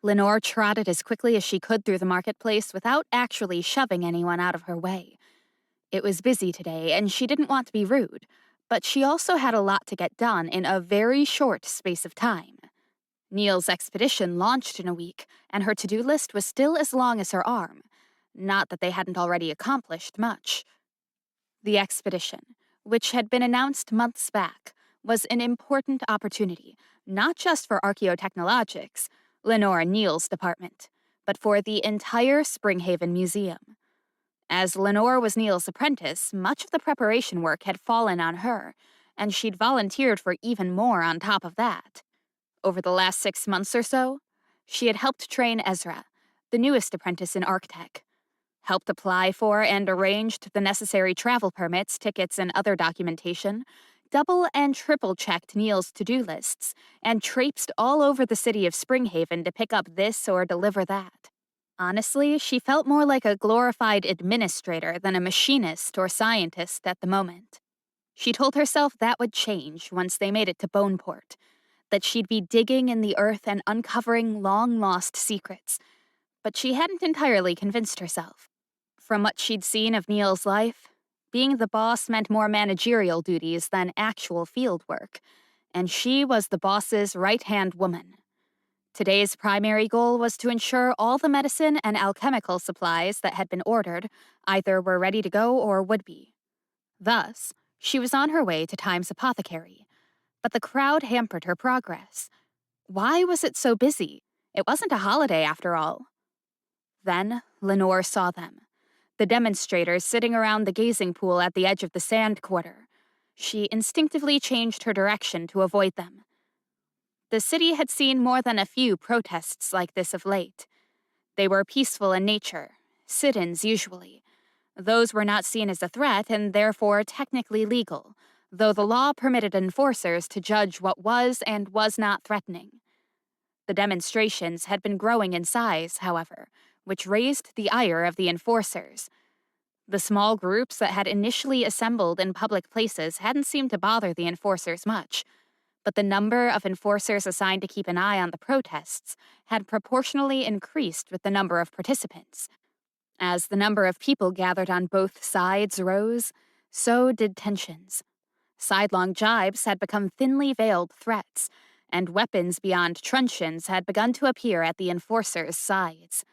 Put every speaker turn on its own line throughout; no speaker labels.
Lenore trotted as quickly as she could through the marketplace without actually shoving anyone out of her way. It was busy today, and she didn't want to be rude, but she also had a lot to get done in a very short space of time. Neil's expedition launched in a week, and her to-do list was still as long as her arm. Not that they hadn't already accomplished much. The expedition, which had been announced months back, was an important opportunity, not just for archaeotechnologics, Lenore and Neil's department, but for the entire Springhaven Museum. As Lenore was Neil's apprentice, much of the preparation work had fallen on her, and she'd volunteered for even more on top of that. Over the last 6 months or so, she had helped train Ezra, the newest apprentice in Arctech, helped apply for and arranged the necessary travel permits, tickets, and other documentation, double and triple-checked Neil's to-do lists, and traipsed all over the city of Springhaven to pick up this or deliver that. Honestly, she felt more like a glorified administrator than a machinist or scientist at the moment. She told herself that would change once they made it to Boneport, that she'd be digging in the earth and uncovering long-lost secrets, but she hadn't entirely convinced herself. From what she'd seen of Neil's life, being the boss meant more managerial duties than actual field work, and she was the boss's right-hand woman. Today's primary goal was to ensure all the medicine and alchemical supplies that had been ordered either were ready to go or would be. Thus, she was on her way to Time's apothecary, but the crowd hampered her progress. Why was it so busy? It wasn't a holiday after all. Then, Lenore saw them. The demonstrators sitting around the gazing pool at the edge of the sand quarter. She instinctively changed her direction to avoid them. The city had seen more than a few protests like this of late. They were peaceful in nature, sit-ins usually. Those were not seen as a threat and therefore technically legal, though the law permitted enforcers to judge what was and was not threatening. The demonstrations had been growing in size, however, which raised the ire of the enforcers. The small groups that had initially assembled in public places hadn't seemed to bother the enforcers much, but the number of enforcers assigned to keep an eye on the protests had proportionally increased with the number of participants. As the number of people gathered on both sides rose, so did tensions. Sidelong jibes had become thinly veiled threats, and weapons beyond truncheons had begun to appear at the enforcers' sides.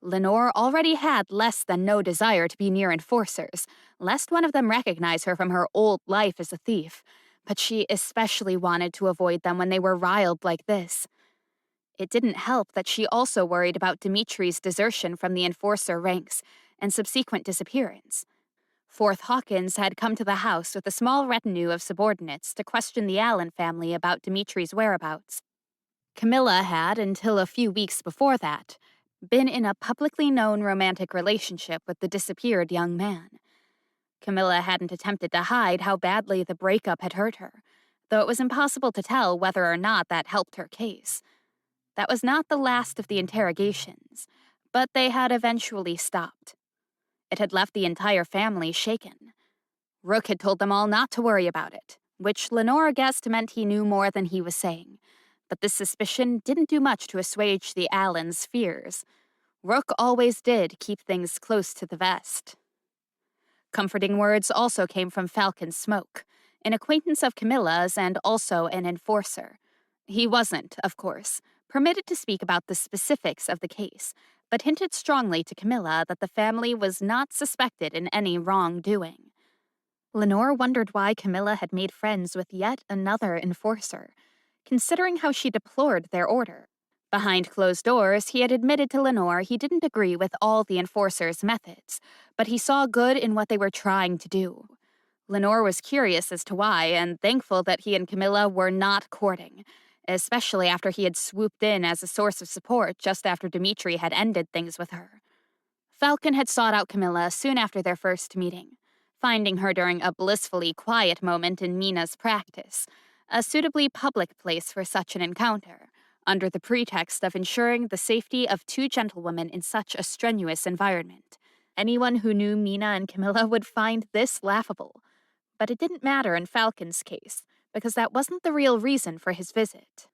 Lenore already had less than no desire to be near enforcers, lest one of them recognize her from her old life as a thief, but she especially wanted to avoid them when they were riled like this. It didn't help that she also worried about Dimitri's desertion from the enforcer ranks and subsequent disappearance. Forth Hawkins had come to the house with a small retinue of subordinates to question the Allen family about Dimitri's whereabouts. Camilla had, until a few weeks before that, been in a publicly known romantic relationship with the disappeared young man. Camilla hadn't attempted to hide how badly the breakup had hurt her, though it was impossible to tell whether or not that helped her case. That was not the last of the interrogations, but they had eventually stopped. It had left the entire family shaken. Rook had told them all not to worry about it, which Lenore guessed meant he knew more than he was saying, but this suspicion didn't do much to assuage the Allens' fears. Rook always did keep things close to the vest. Comforting words also came from Falcon Smoke, an acquaintance of Camilla's and also an enforcer. He wasn't, of course, permitted to speak about the specifics of the case, but hinted strongly to Camilla that the family was not suspected in any wrongdoing. Lenore wondered why Camilla had made friends with yet another enforcer, considering how she deplored their order. Behind closed doors, he had admitted to Lenore he didn't agree with all the enforcers' methods, but he saw good in what they were trying to do. Lenore was curious as to why, and thankful that he and Camilla were not courting, especially after he had swooped in as a source of support just after Dimitri had ended things with her. Falcon had sought out Camilla soon after their first meeting, finding her during a blissfully quiet moment in Mina's practice, a suitably public place for such an encounter, under the pretext of ensuring the safety of two gentlewomen in such a strenuous environment. Anyone who knew Mina and Camilla would find this laughable, but it didn't matter in Falcon's case, because that wasn't the real reason for his visit.